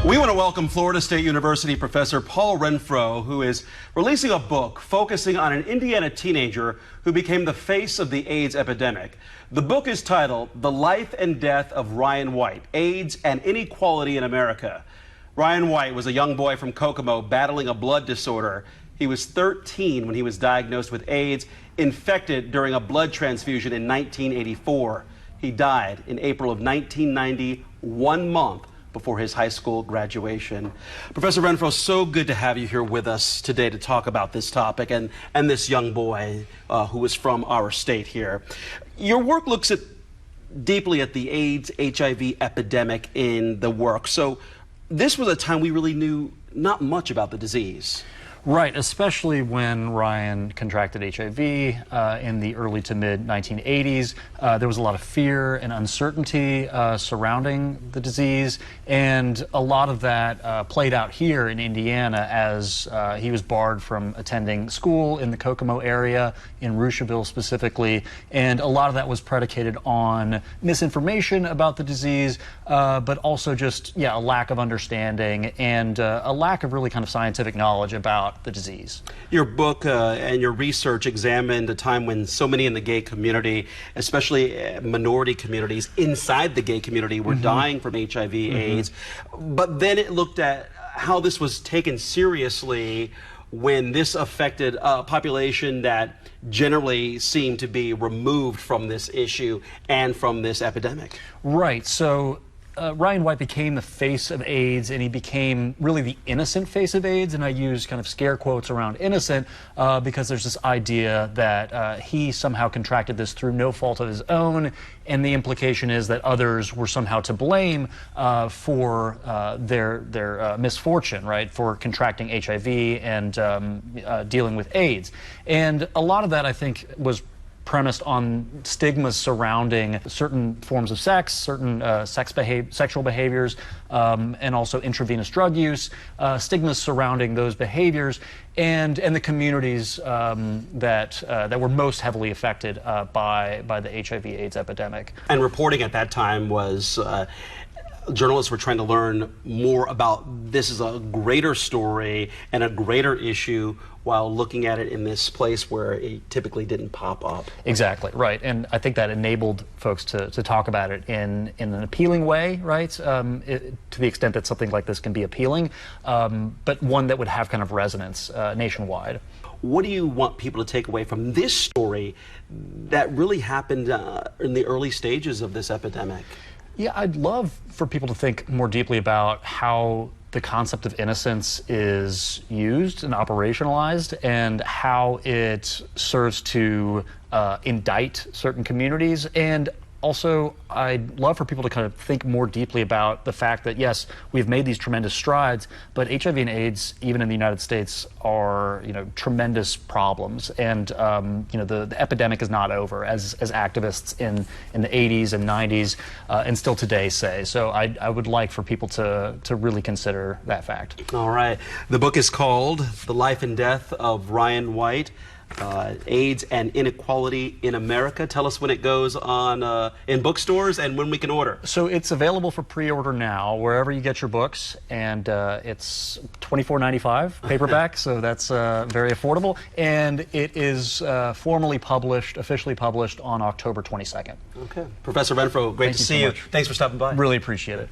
We want to welcome Florida State University professor Paul Renfro, who is releasing a book focusing on an Indiana teenager who became the face of the AIDS epidemic. The book is titled The Life and Death of Ryan White, AIDS and Inequality in America. Ryan White was a young boy from Kokomo battling a blood disorder. He was 13 when he was diagnosed with AIDS, infected during a blood transfusion in 1984. He died in April of 1990, 1 month before his high school graduation. Professor Renfro, so good to have you here with us today to talk about this topic and this young boy who is from our state here. Your work looks deeply at the AIDS, HIV epidemic in the work. So this was a time we really knew not much about the disease. Right, especially when Ryan contracted HIV in the early to mid 1980s. There was a lot of fear and uncertainty surrounding the disease, and a lot of that played out here in Indiana as he was barred from attending school in the Kokomo area, in Rushville specifically, and a lot of that was predicated on misinformation about the disease, but also just, a lack of understanding and a lack of really kind of scientific knowledge about the disease. Your book and your research examined a time when so many in the gay community, especially minority communities inside the gay community, were dying from HIV, AIDS. But then it looked at how this was taken seriously when this affected a population that generally seemed to be removed from this issue and from this epidemic. Right. So Ryan White became the face of AIDS, and he became really the innocent face of AIDS, and I use kind of scare quotes around innocent because there's this idea that he somehow contracted this through no fault of his own, and the implication is that others were somehow to blame for their misfortune, right, for contracting HIV and dealing with AIDS. And a lot of that, I think, was premised on stigmas surrounding certain forms of sex, certain sexual behaviors, and also intravenous drug use, stigmas surrounding those behaviors, and the communities that were most heavily affected by the HIV/AIDS epidemic. And reporting at that time was journalists were trying to learn more about this as a greater story and a greater issue while looking at it in this place where it typically didn't pop up. Exactly, right. And I think that enabled folks to talk about it in an appealing way, right? To the extent that something like this can be appealing, but one that would have kind of resonance nationwide. What do you want people to take away from this story that really happened in the early stages of this epidemic? Yeah, I'd love for people to think more deeply about how the concept of innocence is used and operationalized, and how it serves to indict certain communities. And also, I'd love for people to kind of think more deeply about the fact that, yes, we've made these tremendous strides, but HIV and AIDS, even in the United States, are, tremendous problems. And, the epidemic is not over, as activists in the 80s and 90s and still today say. So I would like for people to really consider that fact. All right. The book is called The Life and Death of Ryan White, AIDS and Inequality in America. Tell us when it goes on in bookstores and when we can order. So it's available for pre-order now wherever you get your books, and it's $24.95 paperback, so that's very affordable. And it is officially published on October 22nd. Okay. Professor Renfro, great to see you. Thanks for stopping by. Really appreciate it.